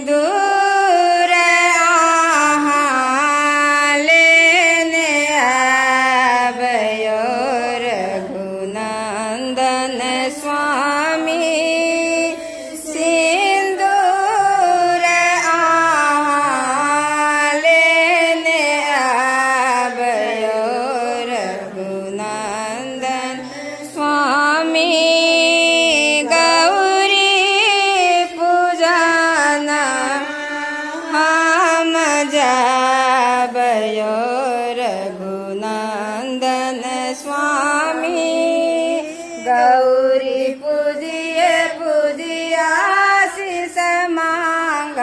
दूर आहा लेने आव्यो रघुनंदन स्वामी सिंदूर आहा लेने आव्यो रघुनंदन स्वामी जाबयो रघुनंदन स्वामी गौरी पूजिए पूजिया आशीष मांग